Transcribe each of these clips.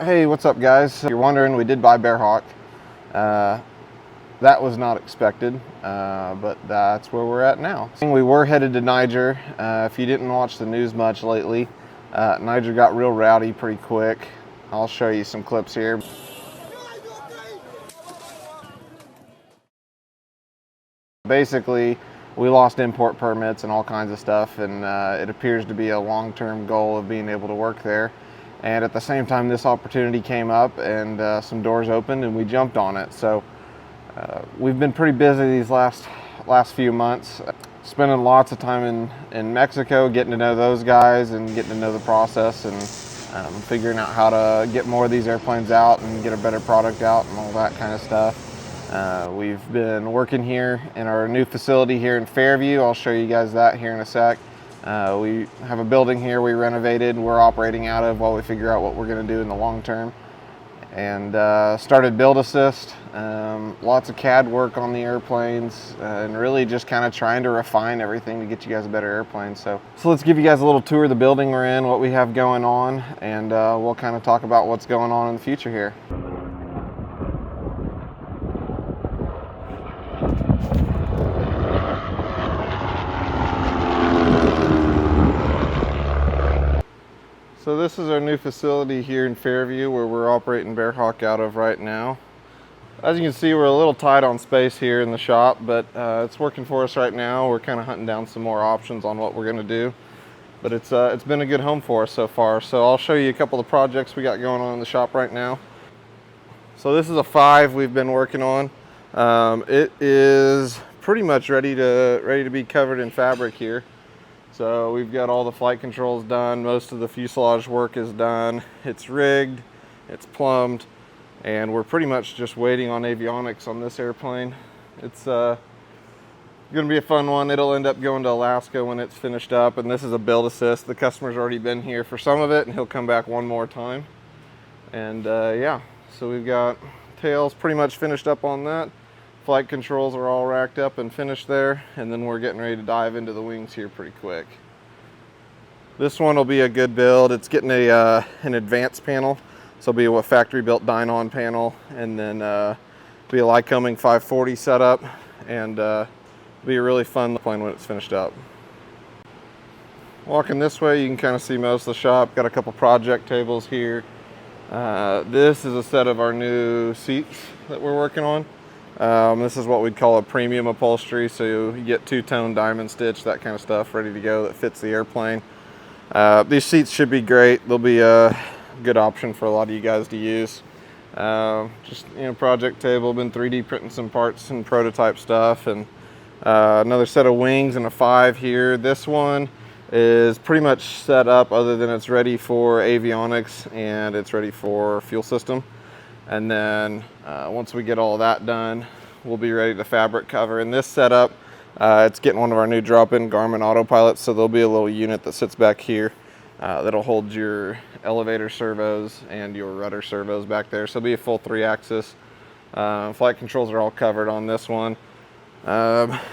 Hey, what's up guys? If you're wondering, we did buy Bearhawk. That was not expected, but that's where we're at now. We were headed to Niger. If you didn't watch the news much lately, Niger got real rowdy pretty quick. I'll show you some clips here. Basically, we lost import permits and all kinds of stuff, and it appears to be a long-term goal of being able to work there. And at the same time, this opportunity came up and some doors opened and we jumped on it. So we've been pretty busy these last few months, spending lots of time in Mexico, getting to know those guys and getting to know the process and figuring out how to get more of these airplanes out and get a better product out and all that kind of stuff. We've been working here in our new facility here in Fairview. I'll show you guys that here in a sec. We have a building here we renovated, we're operating out of while we figure out what we're going to do in the long term. And started Build Assist, lots of CAD work on the airplanes, and really just kind of trying to refine everything to get you guys a better airplane. So let's give you guys a little tour of the building we're in, what we have going on, and we'll kind of talk about what's going on in the future here. So this is our new facility here in Fairview where we're operating Bearhawk out of right now. As you can see, we're a little tight on space here in the shop, but it's working for us right now. We're kind of hunting down some more options on what we're going to do. But it's been a good home for us so far. So I'll show you a couple of projects we got going on in the shop right now. So this is a 5 we've been working on. It is pretty much ready to be covered in fabric here. So we've got all the flight controls done, most of the fuselage work is done, it's rigged, it's plumbed, and we're pretty much just waiting on avionics on this airplane. It's gonna be a fun one. It'll end up going to Alaska when it's finished up, and this is a Build Assist. The customer's already been here for some of it, and he'll come back one more time. And yeah, so we've got tails pretty much finished up on that. Flight controls are all racked up and finished there, and then we're getting ready to dive into the wings here pretty quick. This one will be a good build. It's getting an advanced panel, so it'll be a factory built Dynon panel, and then be a Lycoming 540 setup, and be a really fun plane when it's finished up. Walking this way, you can kind of see most of the shop. Got a couple project tables here. This is a set of our new seats that we're working on. This is what we'd call a premium upholstery, so you get two-tone diamond stitch, that kind of stuff ready to go that fits the airplane. These seats should be great. They'll be a good option for a lot of you guys to use. Just, you know, project table, been 3D printing some parts and prototype stuff, and another set of wings and a 5 here. This one is pretty much set up other than it's ready for avionics and it's ready for fuel system. And then once we get all that done, we'll be ready to fabric cover. In this setup, it's getting one of our new drop-in Garmin autopilots, so there'll be a little unit that sits back here that'll hold your elevator servos and your rudder servos back there. So it'll be a full 3-axis. Flight controls are all covered on this one.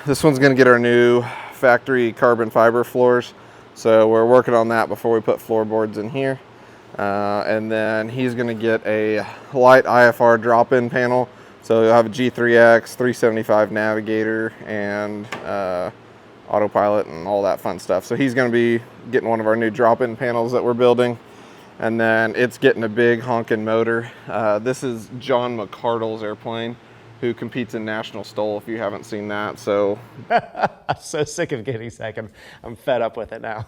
This one's going to get our new factory carbon fiber floors, so we're working on that before we put floorboards in here. And then he's going to get a light IFR drop-in panel, so you'll have a G3X, 375 navigator, and autopilot and all that fun stuff. So he's going to be getting one of our new drop-in panels that we're building, and then it's getting a big honking motor. This is John McCardle's airplane, who competes in National Stole, if you haven't seen that. So I'm so sick of getting second. I'm fed up with it now.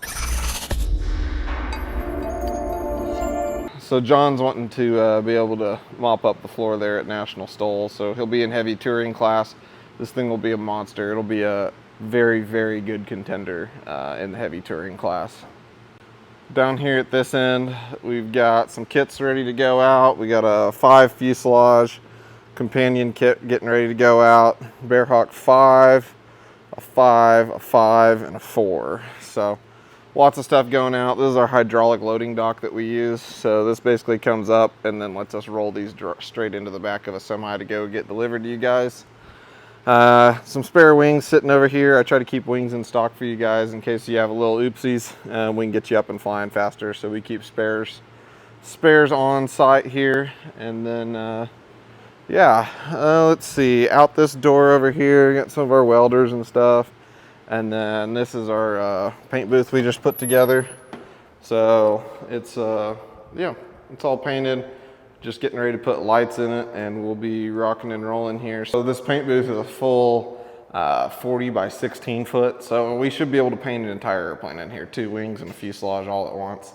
So John's wanting to be able to mop up the floor there at National Stole, so he'll be in heavy touring class. This thing will be a monster. It'll be a very, very good contender in the heavy touring class. Down here at this end, we've got some kits ready to go out. We got a 5 fuselage companion kit getting ready to go out. Bearhawk 5, a 5, a 5, and a 4. So lots of stuff going out. This is our hydraulic loading dock that we use. So this basically comes up and then lets us roll these straight into the back of a semi to go get delivered to you guys. Some spare wings sitting over here. I try to keep wings in stock for you guys in case you have a little oopsies. We can get you up and flying faster, so we keep spares spares on site here. And then yeah, let's see, out this door over here, got some of our welders and stuff. And then this is our paint booth we just put together. So it's, yeah, it's all painted, just getting ready to put lights in it, and we'll be rocking and rolling here. So this paint booth is a full 40 by 16 foot. So we should be able to paint an entire airplane in here, 2 wings and a fuselage all at once.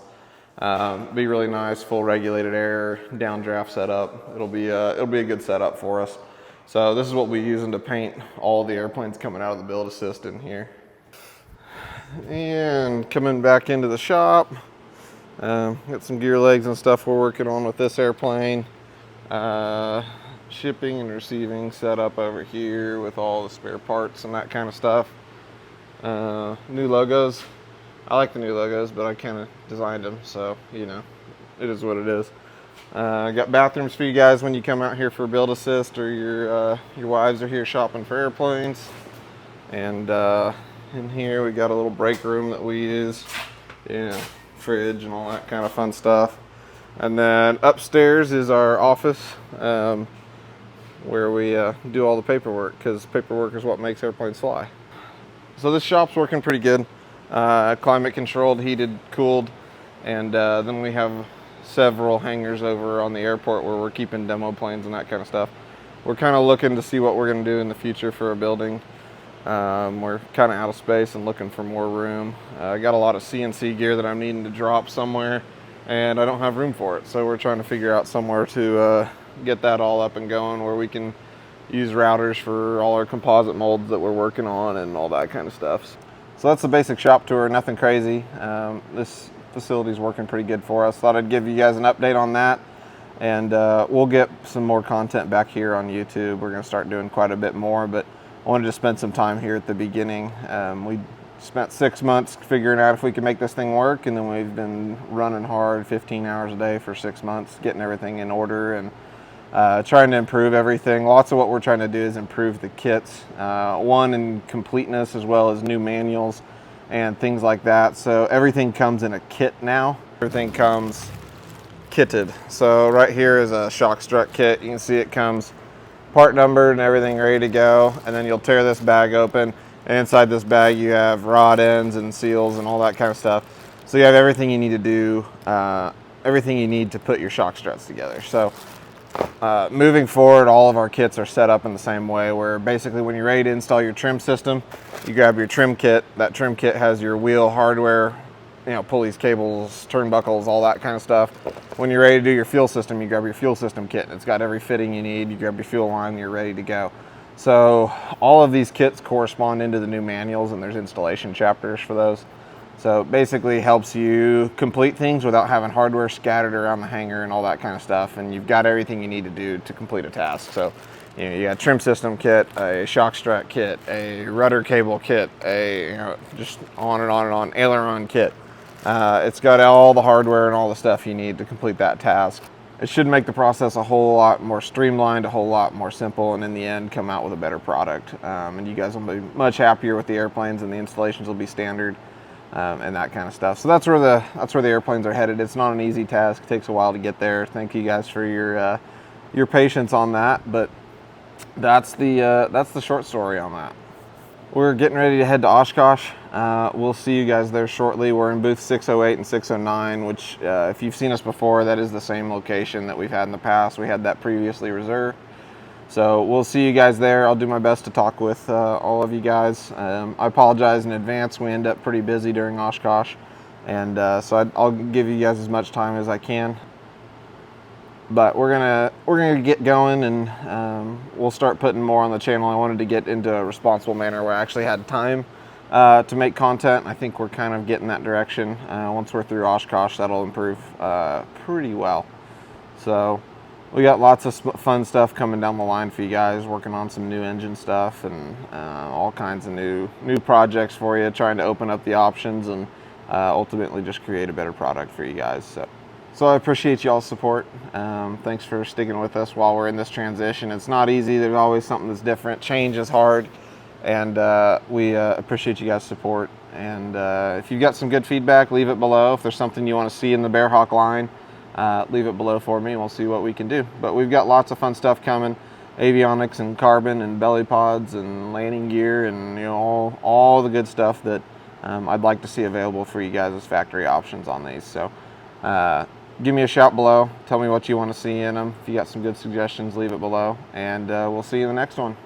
Be really nice, full regulated air, downdraft setup. It'll be a good setup for us. So this is what we're using to paint all the airplanes coming out of the build assist in here. And coming back into the shop, got some gear legs and stuff we're working on with this airplane. Shipping and receiving setup over here with all the spare parts and that kind of stuff. New logos. I like the new logos, but I kind of designed them, so you know, it is what it is. Got bathrooms for you guys when you come out here for build assist, or your wives are here shopping for airplanes. And in here we got a little break room that we use, you know, fridge and all that kind of fun stuff. And then upstairs is our office, where we do all the paperwork, because paperwork is what makes airplanes fly. So this shop's working pretty good. Climate controlled, heated, cooled, and then we have several hangars over on the airport where we're keeping demo planes and that kind of stuff. We're kind of looking to see what we're going to do in the future for a building. We're kind of out of space and looking for more room. I got a lot of CNC gear that I'm needing to drop somewhere, and I don't have room for it, so we're trying to figure out somewhere to get that all up and going where we can use routers for all our composite molds that we're working on and all that kind of stuff. So that's the basic shop tour, nothing crazy. This facility's working pretty good for us. Thought I'd give you guys an update on that, and we'll get some more content back here on YouTube. We're gonna start doing quite a bit more, but I wanted to spend some time here at the beginning. We spent 6 months figuring out if we could make this thing work, and then we've been running hard 15 hours a day for 6 months, getting everything in order and trying to improve everything. Lots of what we're trying to do is improve the kits, one in completeness, as well as new manuals and things like that. So everything comes in a kit now. Everything comes kitted. So right here is a shock strut kit. You can see it comes part numbered and everything ready to go. And then you'll tear this bag open, and inside this bag you have rod ends and seals and all that kind of stuff. So you have everything you need to do, everything you need to put your shock struts together. So moving forward, all of our kits are set up in the same way, where basically when you're ready to install your trim system, you grab your trim kit. That trim kit has your wheel hardware, you know, pulleys, cables, turnbuckles, all that kind of stuff. When you're ready to do your fuel system, you grab your fuel system kit. It's got every fitting you need. You grab your fuel line and you're ready to go. So all of these kits correspond into the new manuals, and there's installation chapters for those. So it basically helps you complete things without having hardware scattered around the hangar and all that kind of stuff. And you've got everything you need to do to complete a task. So you know, you got a trim system kit, a shock strut kit, a rudder cable kit, a, you know, just on and on and on, aileron kit. It's got all the hardware and all the stuff you need to complete that task. It should make the process a whole lot more streamlined, a whole lot more simple, and in the end come out with a better product. And you guys will be much happier with the airplanes, and the installations will be standard. And that kind of stuff. So that's where the airplanes are headed. It's not an easy task. It takes a while to get there. Thank you guys for your patience on that. But that's the short story on that. We're getting ready to head to Oshkosh. We'll see you guys there shortly. We're in booth 608 and 609, which if you've seen us before, that is the same location that we've had in the past. We had that previously reserved. So we'll see you guys there. I'll do my best to talk with all of you guys. I apologize in advance. We end up pretty busy during Oshkosh, and so I'll give you guys as much time as I can. But we're gonna get going, and we'll start putting more on the channel. I wanted to get into a responsible manner where I actually had time to make content. I think we're kind of getting that direction. Once we're through Oshkosh, that'll improve pretty well. So we got lots of fun stuff coming down the line for you guys, working on some new engine stuff and all kinds of new projects for you, trying to open up the options and ultimately just create a better product for you guys. So I appreciate y'all's support. Thanks for sticking with us while we're in this transition. It's not easy. There's always something that's different. Change is hard, and we appreciate you guys' support. And if you've got some good feedback, leave it below. If there's something you want to see in the Bearhawk line, leave it below for me and we'll see what we can do. But we've got lots of fun stuff coming. Avionics and carbon and belly pods and landing gear and all the good stuff that I'd like to see available for you guys as factory options on these. So give me a shout below. Tell me what you want to see in them. If you got some good suggestions, leave it below, and we'll see you in the next one.